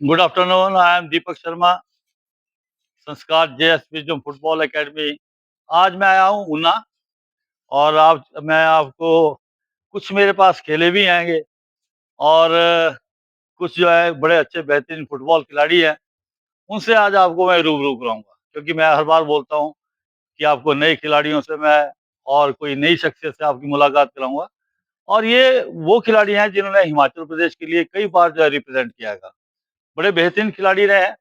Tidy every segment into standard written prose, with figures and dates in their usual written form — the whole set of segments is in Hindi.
Good afternoon. I am Deepak Sharma, संस्कार जेएसपी फुटबॉल एकेडमी। आज मैं आया हूँ ऊना और आप मैं आपको कुछ मेरे पास खेले भी आएंगे और कुछ जो है बड़े अच्छे बेहतरीन फुटबॉल खिलाड़ी हैं, उनसे आज आपको मैं रूबरू कराऊंगा। क्योंकि मैं हर बार बोलता हूँ कि आपको नए खिलाड़ियों से मैं और कोई नई शख्सियत से आपकी मुलाकात कराऊंगा। और ये वो खिलाड़ी हैं जिन्होंने हिमाचल प्रदेश के लिए कई बार जो है रिप्रेजेंट किया है। बड़े बेहतरीन खिलाड़ी रहे हैं।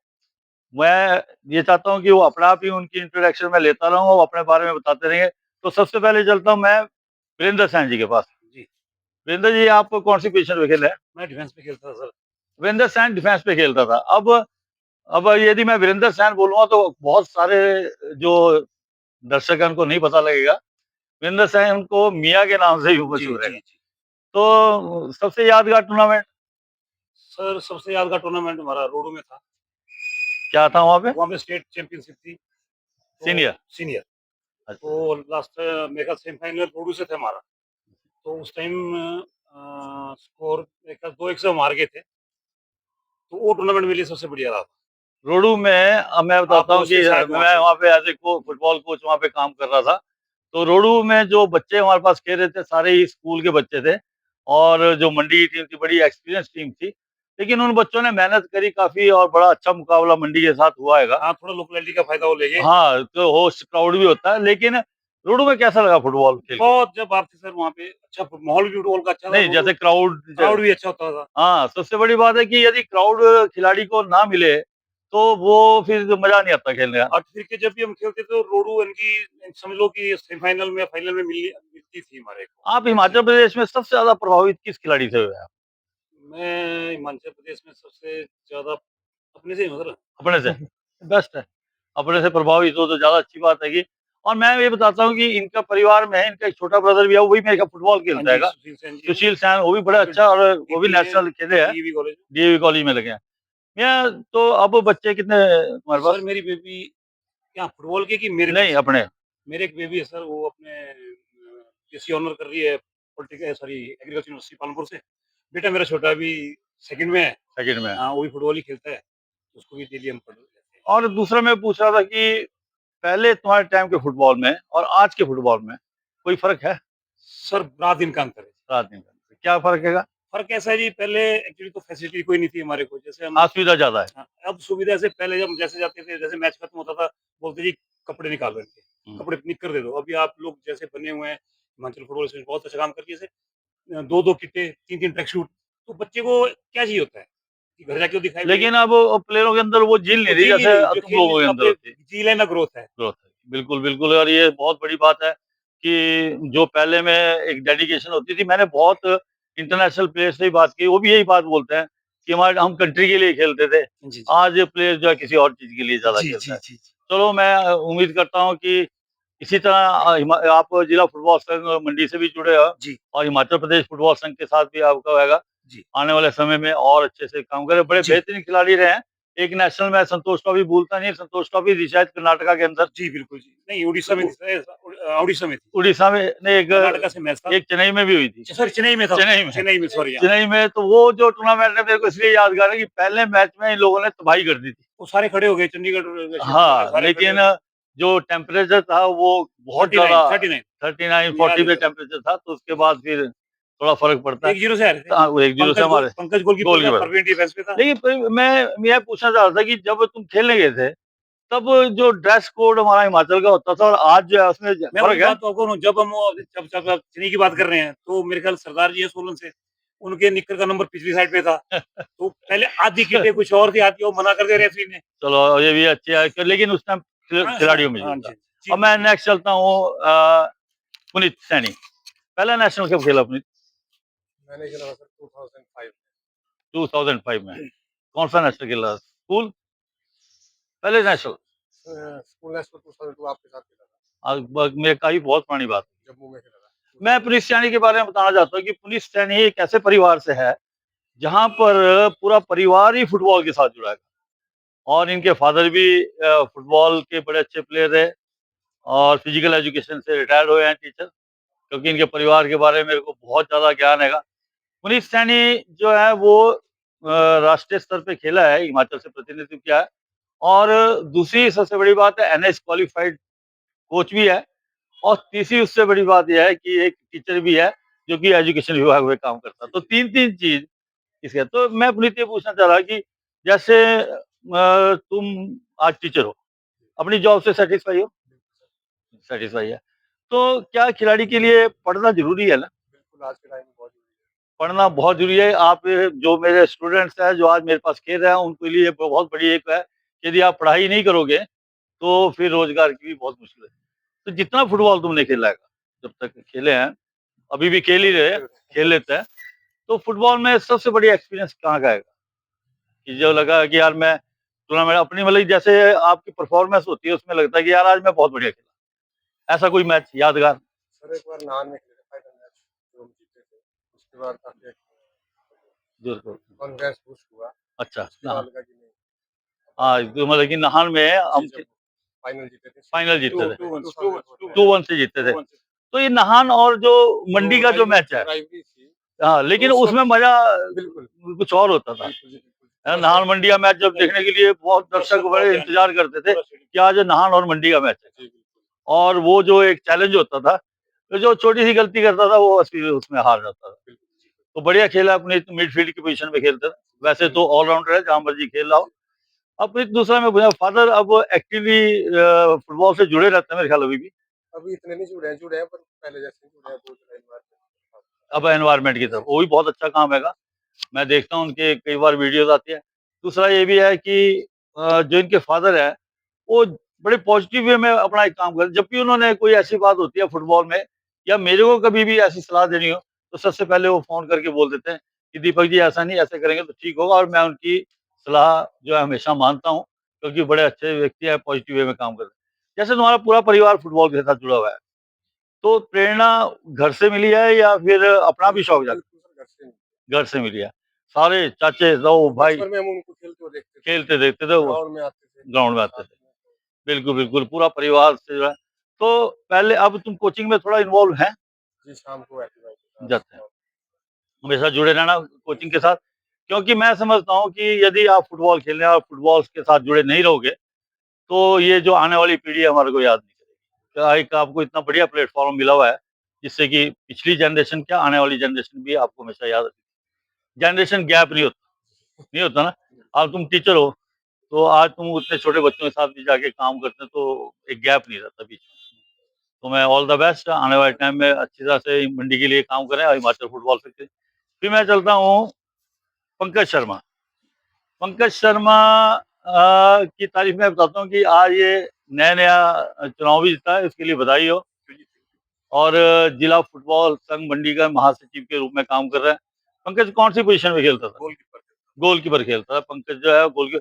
मैं ये चाहता हूँ कि वो अपने आप ही उनकी इंट्रोडक्शन मैं लेता रहूँ, वो अपने बारे में बताते रहेंगे। तो सबसे पहले चलता हूँ मैं वीरेंद्र सैन जी के पास। जी, वीरेंद्र जी, आप कौन सी पोजीशन पे खेले हैं? मैं डिफेंस में खेलता था सर। वीरेंद्र सैन डिफेंस पे खेलता था। अब यदि मैं वीरेंद्र सैन बोलूँगा तो बहुत सारे जो दर्शक हैं उनको नहीं पता लगेगा। वीरेंद्र सैन को मियाँ के नाम से ही जी, मशहूर है। जी, जी। तो सबसे यादगार टूर्नामेंट सर सबसे यादगार टूर्नामेंट हमारा रोडो में था। क्या था वहाँ पे? वहाँ पे स्टेट चैंपियनशिप थी। तो सीनियर। सीनियर। अच्छा। तो लास्ट मेरे ख्याल सेमीफाइनल रोडो से था हमारा। तो उस टाइम स्कोर मेरे ख्याल 2-1 से हम हार गए थे। तो वो टूर्नामेंट मेरे लिए सबसे बढ़िया रहा था। रोडू में मैं बताता आप हूँ कि उससे शायद वहाँ मैं पे वहाँ पे एज ए फुटबॉल कोच वहाँ पे काम कर रहा था। तो रोडू में जो बच्चे हमारे पास खेल रहे थे सारे ही स्कूल के बच्चे थे और जो मंडी की टीम थी बड़ी एक्सपीरियंस टीम थी। लेकिन उन बच्चों ने मेहनत करी काफी और बड़ा अच्छा मुकाबला मंडी के साथ हुआ है। हाँ, थोड़ा लोकेलिटी का फायदा वो ले गए। हाँ, तो होस्ट क्राउड भी होता है। लेकिन रोडू में कैसा लगा फुटबॉल खेल के? बहुत जब आप थे सर वहाँ पे अच्छा माहौल भी फुटबॉल का अच्छा था। नहीं, रोडो जैसे क्राउड क्राउड भी अच्छा होता था। हाँ, सबसे बड़ी बात है कि यदि क्राउड खिलाड़ी को ना मिले तो वो फिर मजा नहीं आता खेलने का। और फिर के जब भी हम खेलते थे तो रोडू इनकी समझ लो कि सेमीफाइनल में फाइनल में मिलती थी हमारे को आप मैच। हिमाचल प्रदेश में सबसे ज्यादा प्रभावित किस खिलाड़ी से हुए आप? मैं हिमाचल प्रदेश में सबसे ज्यादा अपने से ही हूँ सर। अपने से? बेस्ट है। अपने से प्रभावित हो तो ज्यादा अच्छी बात है कि। और मैं ये बताता हूँ कि इनका परिवार में इनका एक छोटा ब्रदर भी है, वही मेरे ख्याल फुटबॉल हाँ खेलता जी, है। सुशील सेन जी है। सुशील सैन, वो भी बड़ा अभी अच्छा और वो भी डीपी में नेशनल खेले हैं। डीएवी कॉलेज में। डीएवी कॉलेज में लगे हैं। मैं तो अब बच्चे कितने तुम्हारे सर पास? मेरी बेबी क्या फुटबॉल के कि मेरे नहीं, पास? अपने। मेरे एक बेबी है सर, वो अपने पीसी ऑनर कर रही है political sorry agriculture university Palampur से। बेटा मेरा छोटा अभी सेकंड में है। सेकंड में। हाँ, वो भी फुटबॉल ही खेलता है। उसको भी डेली हम पढ़ लेते हैं। और दूसरा मैं पूछ रहा था कि पहले तुम्हारे टाइम के फुटबॉल में और आज के फुटबॉल में कोई फर्क है? सर रात दिन का अंतर है। रात दिन का क्या फर्क है? फ़र्क ऐसा है जी, पहले एक्चुअली तो फैसिलिटी कोई नहीं थी हमारे को, जैसे हम आज सुविधा ज्यादा है। अब सुविधा से पहले जब जैसे जाते थे, जैसे मैच खत्म होता था, बोलते जी कपड़े निकालो इनके, हम्म। कपड़े निक्कर दे दो। अभी आप लोग जैसे बने हुए हैं, हिमाचल फुटबॉल एसोसिएशन बहुत अच्छा काम करती है, जैसे 2-2 किटें, 3-3 ट्रैक सूट, तो बच्चे को क्या चाहिए होता है कि घर जाके वो दिखाई भाई लेकिन अब प्लेयरों के अंदर वो झील वो नहीं रही झील नहीं जैसे रही, जो तुम खेल लोगों के अंदर अपने होती है। झील है ना ग्रोथ है। ग्रोथ है। बिल्कुल, बिल्कुल। और ये बहुत बड़ी बात है कि जो पहले में एक डेडिकेशन होती थी। मैंने बहुत इंटरनेशनल प्लेयर से भी बात की, वो भी यही बात बोलते हैं कि हमारे हम कंट्री के लिए खेलते थे। जी, जी। आज प्लेयर जो है किसी और चीज़ के लिए ज़्यादा जी, खेलता जी, है। जी, जी। चलो मैं उम्मीद करता हूँ कि इसी तरह आप जिला फुटबॉल संघ मंडी से भी जुड़े हो जी, और हिमाचल प्रदेश फुटबॉल संघ के साथ भी आपका होगा जी, आने वाले समय में और अच्छे से काम करें। बड़े जी, बेहतरीन खिलाड़ी रहे हैं। एक नेशनल में संतोष ट्रॉफी भूलता नहीं, संतोष ट्रॉफी थी शायद कर्नाटका के अंदर। जी, बिल्कुल जी। नहीं उड़ीसा में थी सर, उड़ीसा में थी। उड़ीसा में नहीं, कर्नाटका से मैच था। एक चेन्नई में भी हुई थी। सॉरी चेन्नई में था। चेन्नई में। चेन्नई में सॉरी हाँ। चेन्नई में तो वो जो टूर्नामेंट है मेरे को इसलिए यादगार है कि पहले मैच में इन लोगों ने तबाही कर दी थी। वो सारे खड़े हो गए चंडीगढ़ क्षेत्र वाले हाँ, सारे खड़े हो लेकिन गए। जो टेम्परेचर था वो बहुत 39 ज़्यादा 39 39-40 याद है पे सर। टेम्परेचर था, तो उसके बाद फिर थोड़ा फ़र्क पड़ता है। 1-0 से हारे थे। हाँ, वो 1-0 से हमारे पंकज गोलकीपर था, गोलकीपर। परवीन डिफेंस पे था। लेकिन फिर मैं ये पूछना चाह रहा था कि जब तुम खेलने गए थे, तब जो ड्रेस कोड हमारा हिमाचल का होता था और आज जो है उसमें मैं वही फ़र्क है? बात तो आपको कहूँ, जब आप चेन्नई की बात कर रहे हैं तो मेरे ख्याल सरदार जी हैं सोलन से, उनके निक्कर का नंबर पिछली साइड पे था। तो पहले आधी किटें कुछ और थी, आधी वो मना कर दिया रेफरी ने। चलो ये भी अच्छी है लेकिन उस टाइम हाँ, हाँ, खिलाड़ियों में ये हाँ था। जी। जी, अब मैं बिल्कुल। नेक्स्ट चलता हूँ पुनीत सैनी। पहला नेशनल कब खेला पुनीत? मैंने खेला था सर 2005 2005 में। कौन सा नेशनल खेला? स्कूल? पहले नेशनल? में। स्कूल नेशनल 2002 आपके साथ खेला था। मेरे का ही बहुत पुरानी बात। जम्मू में खेला था। मैं पुनीत सैनी के बारे में बताना चाहता हूँ कि पुनीत सैनी एक ऐसे परिवार से है जहाँ पर पूरा परिवार ही फुटबॉल के साथ जुड़ा है। और इनके फादर भी फुटबॉल के बड़े अच्छे प्लेयर रहे और फिजिकल एजुकेशन से रिटायर्ड हुए हैं टीचर। क्योंकि इनके परिवार के बारे में मेरे को बहुत ज़्यादा ज्ञान है। पुनीत सैनी जो है वो राष्ट्रीय स्तर पे खेला है, हिमाचल से प्रतिनिधित्व किया है और दूसरी सबसे बड़ी बात है एनआईएएस क्वालिफाइड कोच भी है और तीसरी उससे बड़ी बात ये है कि एक टीचर भी है जो कि एजुकेशन विभाग में काम करता है। तो 3-3 चीज़ इसके तो मैं पुनीत ये पूछना चाह रहा कि जैसे तुम आज टीचर हो, अपनी जॉब से सैटिस्फाई हो? सैटिस्फाई है। तो क्या खिलाड़ी के लिए पढ़ना ज़रूरी है ना? बिल्कुल, आज के टाइम में बहुत ज़रूरी है। पढ़ना बहुत ज़रूरी है। आप जो मेरे स्टूडेंट्स हैं, जो आज मेरे पास खेल रहे हैं, उनके लिए बहुत बड़ी एक है, यदि आप पढ़ाई नहीं करोगे, तो फिर रोज़गार की भी बहुत मुश्किल है। तो जितना फुटबॉल तुमने खेला है, जब तक खेले हैं, अभी भी खेल ही रहे हैं, खेल लेते हैं, तो फुटबॉल में सबसे बढ़िया एक्सपीरियंस कहाँ का है? कि जो लगा कि यार मैं टूर्नामेंट अपनी मतलब जैसे आपकी परफॉर्मेंस होती है, उसमें लगता है कि यार आज मैं बहुत बढ़िया खेला। ऐसा कोई मैच यादगार? सर एक बार नान में खेले थे फाइनल मैच जो हम जीते थे। उसके बाद काफ़ी बिल्कुल। कॉन्फिडेंस बूस्ट हुआ। अच्छा, उसके बाद हाँ। लगा कि नहीं हाँ, तो मतलब कि नाहन में हम जी, जब फाइनल जीते थे। फाइनल जीते थे। 2-1 2-1 से जीते थे। 2-1 से तो ये नाहन और जो मंडी का जो मैच है, राइवरी थी। हाँ, लेकिन उस उसमें वक़्त मज़ा बिल्कुल, कुछ और होता था। बिल्कुल जी, बिल्कुल। है नाहन मंडी का मैच जब देखने के लिए बहुत दर्शक बड़े इंतज़ार करते थे कि आज नाहन और मंडी का मैच है। जी, बिल्कुल। और वो जो एक चैलेंज होता था, तो जो छोटी-सी गलती करता था, वो असली उसमें हार जाता था। बिल्कुल, जी। तो बढ़िया खेला अपने मिडफ़ील्ड की पोज़ीशन में खेलता था। वैसे तो ऑल-राउंडर है, जहाँ मर्ज़ी खेल रहा हो। अब फिर दूसरा मैं पूछा फादर अब एक्टिवली फुटबॉल से जुड़े रहते हैं मेरे ख्याल अभी भी। अभी इतने नहीं जुड़े हैं पर पहले जैसे जुड़े हैं, बहुत ज़्यादा एनवायरनमेंट। अब एनवायरनमेंट की तरफ, वो भी बहुत अच्छा काम हैगा। मैं देखता हूँ उनके कई बार वीडियोज़ आती है। दूसरा ये भी है कि जो इनके फादर हैं, वो बड़े पॉज़िटिव वे में अपना एक काम कर जब भी उन्होंने कोई ऐसी बात होती है फुटबॉल में या मेरे को कभी भी ऐसी सलाह देनी हो, तो सबसे पहले वो फ़ोन करके बोल देते हैं कि दीपक जी ऐसा नहीं, ऐसे करेंगे तो ठीक होगा और मैं उनकी सलाह जो है हमेशा मानता हूँ, क्योंकि बड़े अच्छे व्यक्ति हैं, पॉज़िटिव वे में काम करते हैं। जैसे तुम्हारा पूरा परिवार फुटबॉल के साथ जुड़ा हुआ है, तो प्रेरणा घर से मिली है या फिर अपना भी शौक जागा? बिल्कुल सर, घर से नहीं। घर से मिली है। सारे चाचे, ताऊ, भाई बचपन में हम उनको खेलते हुए देखते थे। खेलते देखते थे, वो ग्राउंड में आते थे, ग्राउंड में आते साथ थे। में तो बिल्कुल, बिल्कुल, पूरा परिवार से जो है तो पहले अब तुम कोचिंग में थोड़ा इन्वॉल्व हैं? जी, शाम को एक्टिव के साथ जाते हैं। और हमेशा जुड़े रहना कोचिंग के बिल्कुल, साथ, क्योंकि मैं समझता हूँ कि यदि आप फुटबॉल खेलने और फुटबॉल के साथ जुड़े नहीं रहोगे, तो ये जो आने वाली पीढ़ी है हमारे को याद नहीं करेगी। क्या एक आपको इतना बढ़िया प्लेटफ़ॉर्म मिला हुआ है, जिससे कि पिछली जनरेशन क्या आने वाली जनरेशन भी आपको हमेशा याद रखेगी। जनरेशन गैप नहीं होता ना। अब तुम टीचर हो, तो आज तुम उतने छोटे बच्चों के साथ भी जाके काम करते हैं, तो एक गैप नहीं रहता बीच में। तो मैं ऑल द बेस्ट आने वाले टाइम में अच्छी तरह से मंडी के लिए काम करें और हिमाचल फुटबॉल से खेलें। फिर मैं चलता हूँ पंकज शर्मा। पंकज शर्मा की तारीफ मैं बताता हूँ कि आज ये नया-नया चुनाव भी जीता है, इसके लिए बधाई हो। और जिला फुटबॉल संघ मंडी का महासचिव के रूप में काम कर रहा है। पंकज कौन-सी पोज़ीशन में खेलता था? गोलकीपर गोलकीपर खेलता था। पंकज जो है गोलकी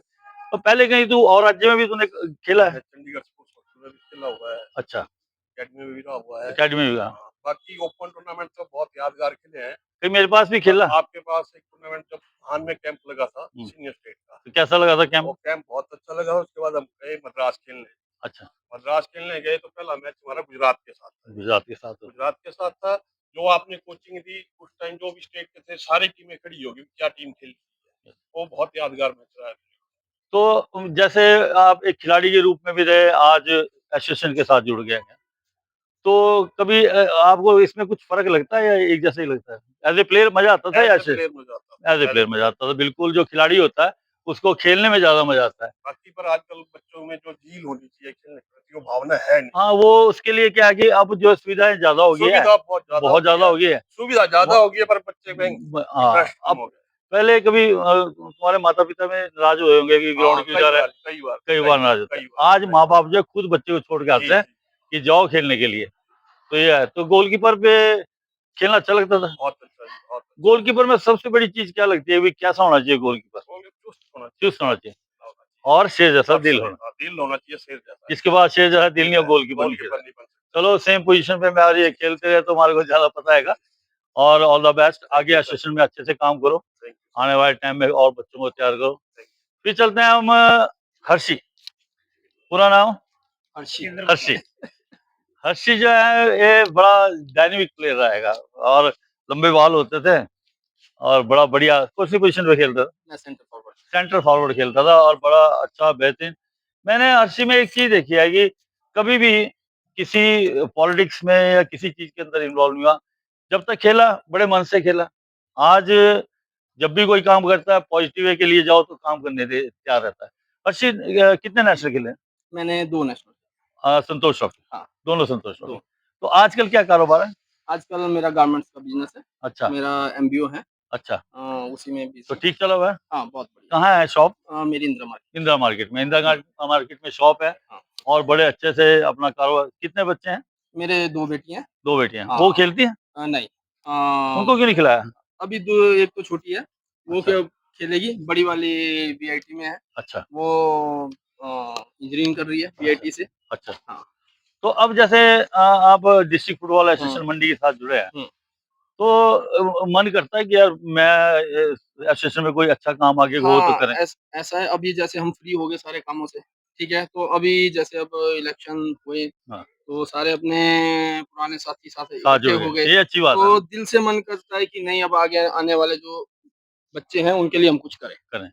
तो पहले कहीं तू और राज्य में भी तूने खेला है? मैं चंडीगढ़ स्पोर्ट्स हॉस्टल में भी खेला हुआ है, अच्छा, अकेडमी में भी रहा हुआ है। अकेडमी में हाँ। हाँ, बाकी ओपन टूर्नामेंट तो बहुत यादगार खेले हैं। फिर मेरे पास भी और खेला। आपके पास एक टूर्नामेंट जब धान में कैंप लगा था हुँ, सीनियर स्टेट का, तो कैसा लगा था वो कैंप? कैंप बहुत अच्छा लगा। उसके बाद हम गए मद्रास खेलने। अच्छा, मद्रास खेलने गए तो पहला मैच हमारा गुजरात के साथ था। गुजरात के साथ हो। गुजरात के साथ था। जो आपने कोचिंग दी उस टाइम जो भी स्टेट के थे सारी टीमें खड़ी होगी क्या टीम खेल रही है। वो बहुत यादगार मैच रहा है। तो जैसे आप एक खिलाड़ी के रूप में भी रहे, आज एसोसिएशन के साथ जुड़ गए हैं। तो कभी आपको इसमें कुछ फ़र्क लगता है या एक जैसा ही लगता है? एज़ ए प्लेयर मज़ा आता था एज या ए ऐसे? प्लेयर मजा आता एज़ ए था, एज ए प्लेयर मज़ा प्लेयर। आता था। बिल्कुल जो खिलाड़ी होता है, उसको खेलने में ज़्यादा मज़ा आता है। बाकी पर आजकल बच्चों में जो झील होनी चाहिए खेलने के प्रति वो भावना है नहीं। हाँ, वो उसके लिए क्या है कि अब जो सुविधाएँ ज़्यादा हो गई है, सुविधा बहुत बहुत ज़्यादा ज़्यादा हो गई है। हो गई है। सुविधा ज़्यादा वो हो गई है पर बच्चे में हाँ, इंटरेस्ट कम अब हो गया। पहले कभी तुम्हारे माता-पिता में नाराज़ हुए होंगे कि हाँ, ग्राउंड क्यों जा रहा है? कई बार नाराज़ होते हैं। कई बार, आज कई बार। माँ-बाप जो है खुद बच्चे को छोड़ के जी, आते हैं जी। कि जाओ खेलने के लिए। तो ये है, तो गोलकीपर पे खेलना अच्छा लगता था। बहुत अच्छा जी, बहुत अच्छा। गोलकीपर में सबसे बड़ी चीज़ क्या लगती है? भई कैसा होना चाहिए गोलकीपर? वो भी चुस्त होना चाहिए, चुस्त होना चाहिए होना चाहिए। और शेर जैसा और दिल होना। दिल होना चाहिए शेर जैसा। जिसके पास शेर जैसा दिल नहीं हो, गोलकीपर नहीं खेल गोलकीपर नहीं बन सकता। चलो सेम पोज़ीशन पे मैं और ये खेलते रहे तो हमारे को ज़्यादा पता हैगा और ऑल द बेस्ट थैंक आगे यू सर। एसोसिएशन में अच्छे से काम करो। थैंक यू आने वाले टाइम में और बच्चों को तैयार करो। सर। फिर चलते हैं हम हर्षी, पूरा नाम? हर्षी। हर्षी जो है ये बड़ा डायनामिक प्लेयर रहेगा और लंबे बाल होते थे और बड़ा बढ़िया। कौन सी पोजीशन पे खेलता था? मैं सेंटर फॉरवर्ड। सेंटर फॉरवर्ड खेलता था और बड़ा अच्छा बेहतरीन। मैंने अर्शी में एक चीज देखी है कि कभी भी किसी पॉलिटिक्स में या किसी चीज के अंदर इन्वॉल्व नहीं हुआ। जब तक खेला बड़े मन से खेला। आज जब भी कोई काम करता है पॉजिटिव वे के लिए जाओ तो काम करने दे तैयार रहता है। अर्शी कितने नेशनल खेले हैं? मैंने 2 नेशनल। संतोष ट्रॉफी? हाँ। दोनों संतोष ट्रॉफी। 2। तो आजकल क्या कारोबार है? आजकल मेरा गारमेंट्स का बिज़नेस है। अच्छा, मेरा एमबीओ है। अच्छा। उसी में बिज़ी तो हूँ। ठीक चला हुआ है? हाँ, बहुत बढ़िया। कहाँ है शॉप? मेरी इंदिरा मार्केट। इंदिरा मार्केट में। इंदिरा हुँ। मार्केट में शॉप है हाँ। और बड़े अच्छे से अपना कारोबार। कितने बच्चे हैं? मेरे 2 बेटी हैं। 2 बेटियाँ। हाँ। वो खेलती हैं? नहीं। उनको क्यों नहीं खिलाया? अभी 2 एक तो छोटी है, वो अच्छा, क्या खेलेगी, बड़ी वाली बीआईटी में है, अच्छा, वो इंजीनियरिंग कर रही है बीआईटी से। अच्छा। हाँ। तो अब जैसे आप डिस्ट्रिक्ट फुटबॉल हुँ, एसोसिएशन मंडी के साथ जुड़े हैं, हुँ। तो मन करता है कि यार मैं एसोसिएशन में कोई अच्छा काम आगे हो तो हाँ, करें। ऐसा है, अभी जैसे हम फ्री हो गए सारे कामों से, ठीक है? तो अभी जैसे अब इलेक्शन हुए, हाँ, तो सारे अपने पुराने साथी साथ साथ इकट्ठे जुड़ हो गए। गए, ये अच्छी बात है तो ना, दिल से मन करता है कि नहीं, अब आगे आने वाले जो बच्चे हैं उनके लिए हम कुछ करें। करें।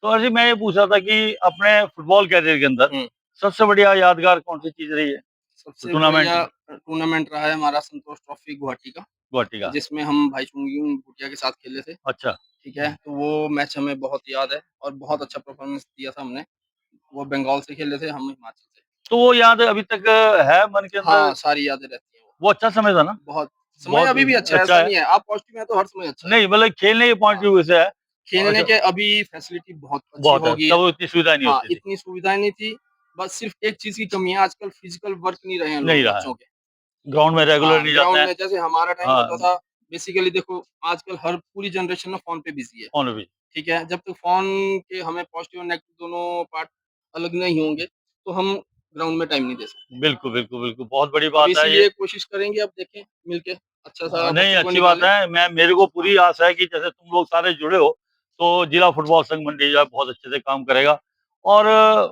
तो अर्जी मैं ये पूछ रहा था कि अपने फुटबॉल करियर के अंदर हुँ। सबसे बढ़िया यादगार कौन-सी चीज़ रही है? सबसे टूर्नामेंट बढ़िया में? टूर्नामेंट रहा है हमारा संतोष ट्रॉफी गुवाहाटी का, गुवाहाटी का। जिसमें हम भाईचुंग भूटिया के साथ खेले थे, अच्छा, ठीक है? तो वो मैच हमें बहुत याद है और बहुत अच्छा परफॉर्मेंस दिया था हमने। वो बंगाल से खेले थे, हम हिमाचल से। तो वो याद अभी तक है मन के अंदर? हाँ, सारी यादें रहती हैं वो। वो अच्छा समय था ना? बहुत समय बहुत अभी भी अच्छा है, अच्छा ऐसा है। नहीं है। आप पॉज़िटिव हैं तो हर समय अच्छा है। नहीं मतलब खेलने के पॉइंट हाँ, ऑफ व्यू से है। खेलने अच्छा, के अभी फैसिलिटी बहुत अच्छी बहुत हो है, गई है। तब इतनी सुविधा नहीं हाँ, होती थी। इतनी सुविधाएँ नहीं थी, बस सिर्फ़ एक चीज़ की कमी है, आजकल फिज़िकल वर्क नहीं रहे हैं नहीं लोग रहा है। बच्चों के। ग्राउंड में रेगुलर हाँ, नहीं जाते ग्राउंड हैं। में जैसे हमारा टाइम होता हाँ, था, बेसिकली देखो आजकल हर पूरी जनरेशन ना फ़ोन पे बिज़ी है, फ़ोन भी। ठीक है? जब तक फ़ोन के हमें पॉज़िटिव और नेगेटिव दोनों पार्ट अलग नहीं होंगे, तो हम ग्राउंड में टाइम नहीं दे सकते। बिल्कुल, बिल्कुल, बिल्कुल, बहुत बड़ी अब बात है ये। इसीलिए कोशिश करेंगे, अब देखें मिलके अच्छा-सा नहीं बच्चों को अच्छी बात निकालें। है। मेरे को हाँ, पूरी आशा है कि जैसे तुम लोग सारे जुड़े हो, तो जिला फुटबॉल संघ मंडी जो है बहुत अच्छे से काम करेगा। और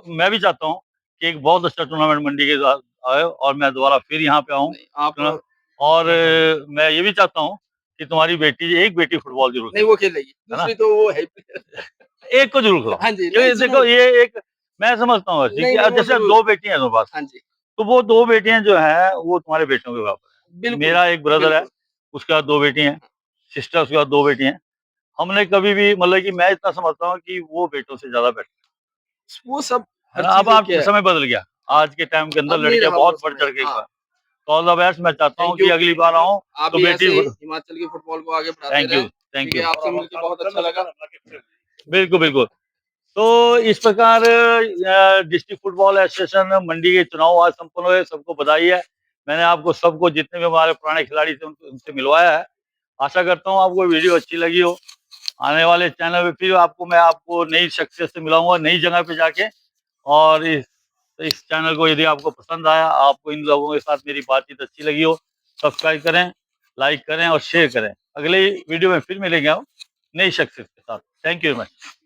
मैं भी चाहता हूँ कि एक बहुत अच्छा टूर्नामेंट मंडी के साथ आए और मैं दोबारा फिर यहाँ पे आऊँ। नहीं आप है ना? और मैं ये भी चाहता हूँ कि तुम्हारी बेटी एक बेटी फुटबॉल ज़रूर नहीं खेले, वो खेलेगी, है ना? दूसरी तो वो है ही प्लेयर। एक को ज़रूर खिलाओ। हाँ जी, नहीं क्योंकि देखो ज़रूर। ये एक मैं समझता हूँ ऐसे कि नहीं, नहीं वो जैसे ज़रूर। 2 बेटियाँ हैं तुम्हारे पास, हाँ जी, तो वो 2 बेटियाँ जो हैं वो तुम्हारे बेटों के बराबर हैं। बिल्कुल, मेरा एक ब्रदर है, बिल्कुल। उसके बाद 2 बेटी हैं, सिस्टर उसके बाद 2 बेटी हैं। हमने कभी भी मतलब कि मैं इतना समझता हूँ कि वो बेटों से ज़्यादा बेटर वो सब है हर ना? अब चीज़ आप ओके है। समय बदल गया। हाँ, आज के टाइम के अंदर अब नहीं लड़कियाँ रहा वो बहुत समय। बढ़-चढ़ के हाँ, तो ऑल द बेस्ट। मैं चाहता हूँ थैंक कि यू। अगली बार आऊँ आप तो भी बेटी ऐसे ही हिमाचल के फुटबॉल को आगे बढ़ाते थैंक यू, रहें, थैंक ठीक है? यू। आपसे मिलके बहुत अच्छा लगा। बिल्कुल, बिल्कुल। तो इस प्रकार डिस्ट्रिक्ट फुटबॉल एसोसिएशन मंडी के चुनाव आज संपन्न हुए, सबको बधाई है। मैंने आपको सबको जितने भी हमारे पुराने खिलाड़ी थे उनसे मिलवाया है। आशा करता हूँ आपको वीडियो अच्छी लगी हो। आने वाले चैनल में फिर मैं आपको नई शख्सियत से मिलाऊँगा, नई जगह पे जाके। और इस चैनल को यदि आपको पसंद आया, आपको इन लोगों के साथ मेरी बातचीत अच्छी लगी हो, सब्सक्राइब करें, लाइक करें और शेयर करें। अगले वीडियो में फिर मिलेंगे हम नई शख्सियत के साथ। Thank you very much.